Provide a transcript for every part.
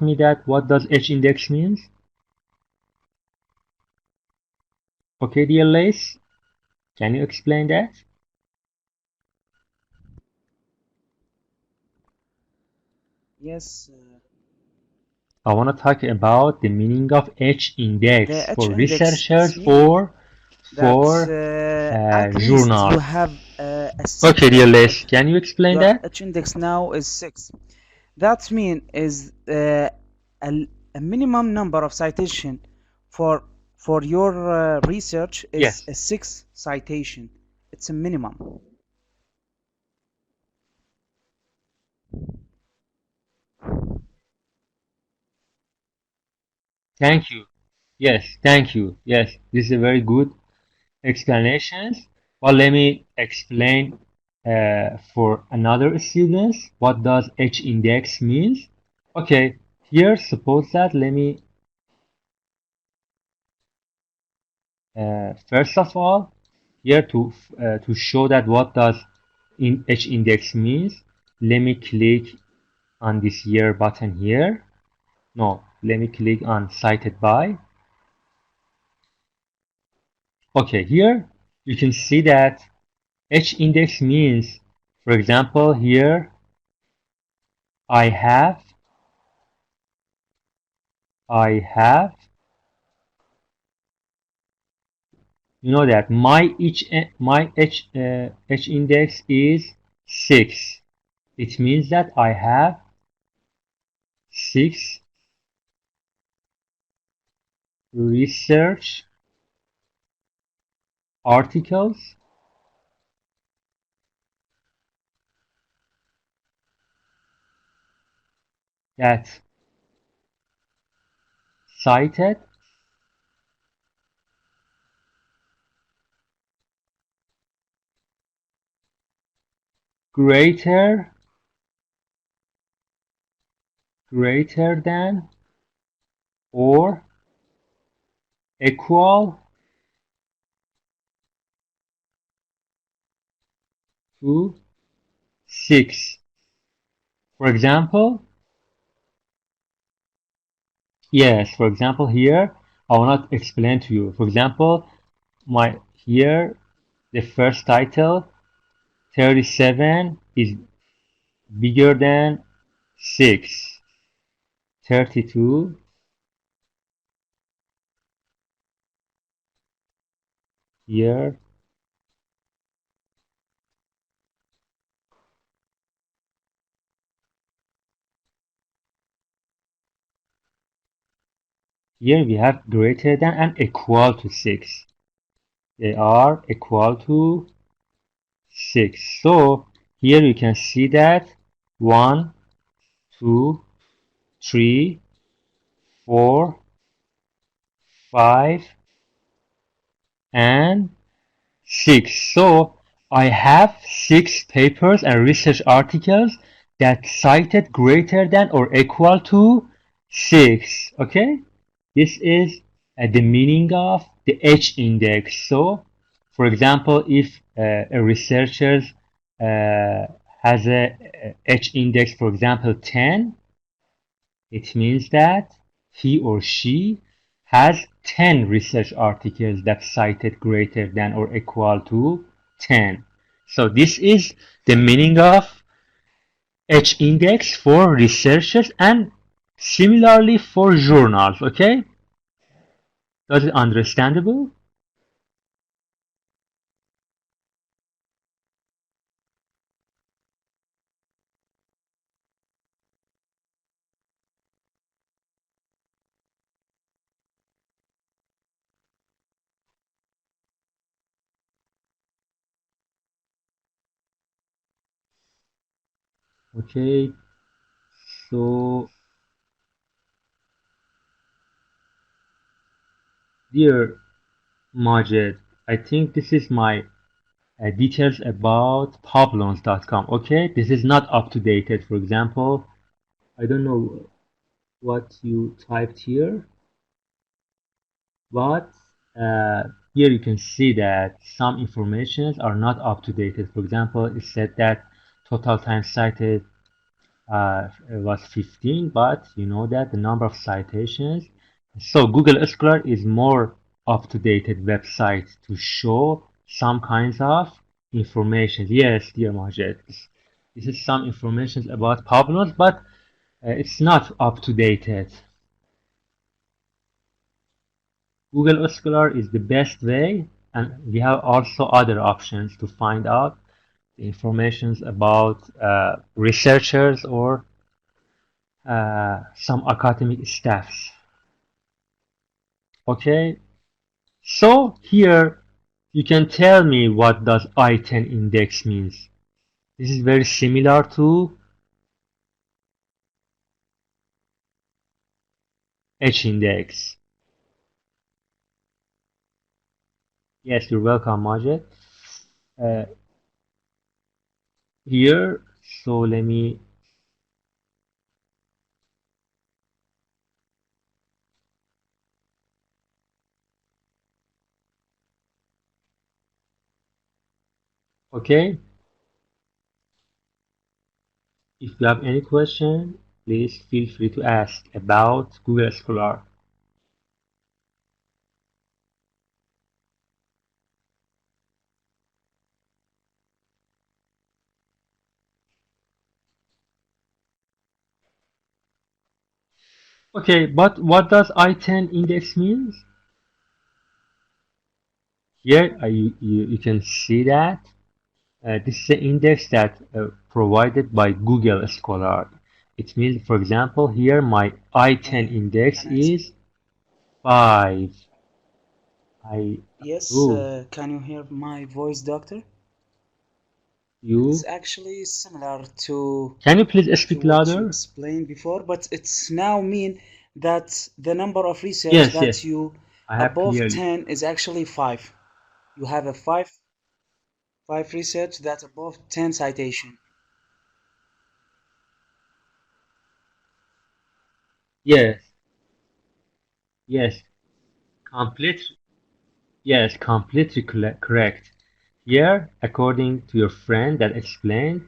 me that what does H index means? Okay, dear Lace, can you explain that? Yes, I want to talk about the meaning of H index the for H index, it's researchers mean or that for at least you journals. have a Okay, six dear of Lace, it. can you explain Your that? H index now is 6. That mean is a minimum number of citation for for your research is Yes. a 6 citation. It's a minimum. Thank you. Yes, thank you. Yes, this is a very good explanations. Well, let me explain for another students what does H index means. Okay, here suppose that let me first of all here to show that what does H index means. Let me click on this year button here. No, let me click on cited by. Okay, here you can see that H index means, for example, here I have, you know that my H index is 6. It means that I have 6 research articles that cited greater than or equal to 6. For example, yes, for example, here I will not explain to you. For example, my here the first title 37 is bigger than 6. 32 here. Here we have greater than and equal to 6. They are equal to 6. So here you can see that 1, 2, 3, 4, 5, and 6. So I have 6 papers and research articles that cited greater than or equal to 6. Okay? This is the meaning of the H index. So, for example, if a researcher has a H index, for example, 10, it means that he or she has 10 research articles that cited greater than or equal to 10. So this is the meaning of H index for researchers and similarly for journals, okay? Does it understandable? Okay, so dear Majed, I think this is my details about Pavlons.com. Okay, this is not up to date. For example, I don't know what you typed here, but uh, here you can see that some informations are not up to date. For example, it said that total time cited it was 15, but you know that the number of citations. So Google Scholar is more up-to-date website to show some kinds of information. Yes, dear Majid, this is some information about problems, but it's not up-to-date. Google Scholar is the best way, and we have also other options to find out the information about researchers or some academic staffs. Okay, so here you can tell me what does I-10 index means. This is very similar to H index. Yes, you're welcome, Majid. Uh, here, so let me. Okay, if you have any question, please feel free to ask about Google Scholar. Okay, but what does I-10 index mean? Here you can see that this is the index that provided by Google Scholar. It means, for example, here my I-10 index Can I speak? is 5. I Yes, oh can you hear my voice, doctor? It's you actually similar to can you please speak what you louder? explained before, but it's now mean that the number of research Yes, that yes, you I have above clearly. 10 is actually 5. You have a five research that's above 10 citation. Yes, yes, complete. Yes, completely correct. Here, according to your friend that explained,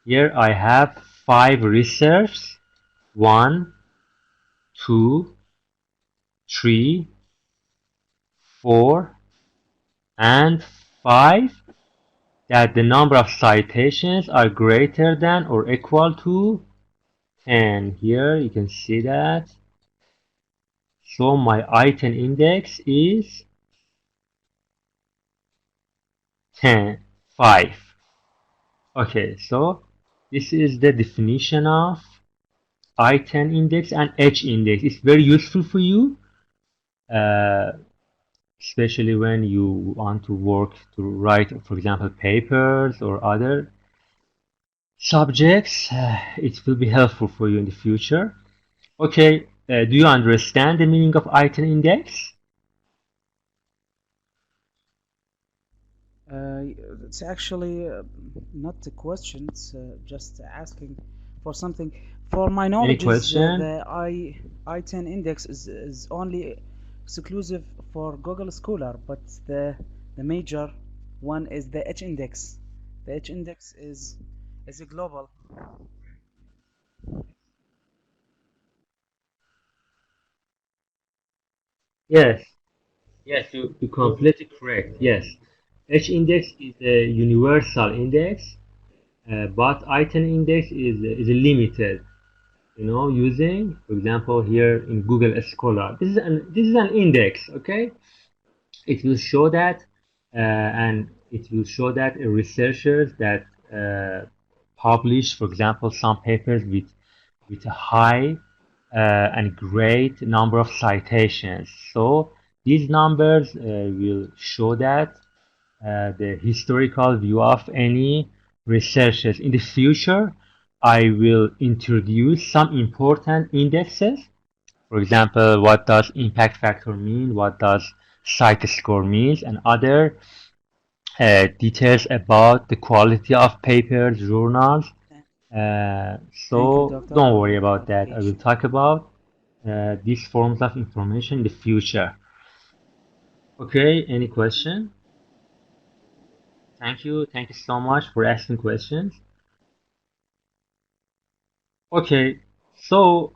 here I have 5 reserves. One, 2, 3, 4, and 5. That the number of citations are greater than or equal to 10. Here you can see that. So my I-10 index is 10, 5. Okay, so this is the definition of I-10 index and H index. It's very useful for you, uh, especially when you want to work to write, for example, papers or other subjects. It will be helpful for you in the future. Okay, do you understand the meaning of I-10 index? Uh, it's actually not a question, it's just asking for something. For my Any knowledge, is question? the I10 index is only exclusive for Google Scholar, but the major one is the H index. The H index is a global. Yes, yes, you completely correct. Yes, H index is a universal index, but I-10 index is limited. You know, using, for example, here in Google Scholar. This is an index, okay? It will show that, and it will show that researchers that publish, for example, some papers with a high and great number of citations. So these numbers will show that the historical view of any researchers. In the future, I will introduce some important indexes. For example, what does impact factor mean? What does site score means? And other details about the quality of papers, journals. Uh, Thank you, so Doctor, don't for worry your about that. I will clarification. talk about these forms of information in the future. Okay, any question? Thank you. Thank you so much for asking questions. Okay, so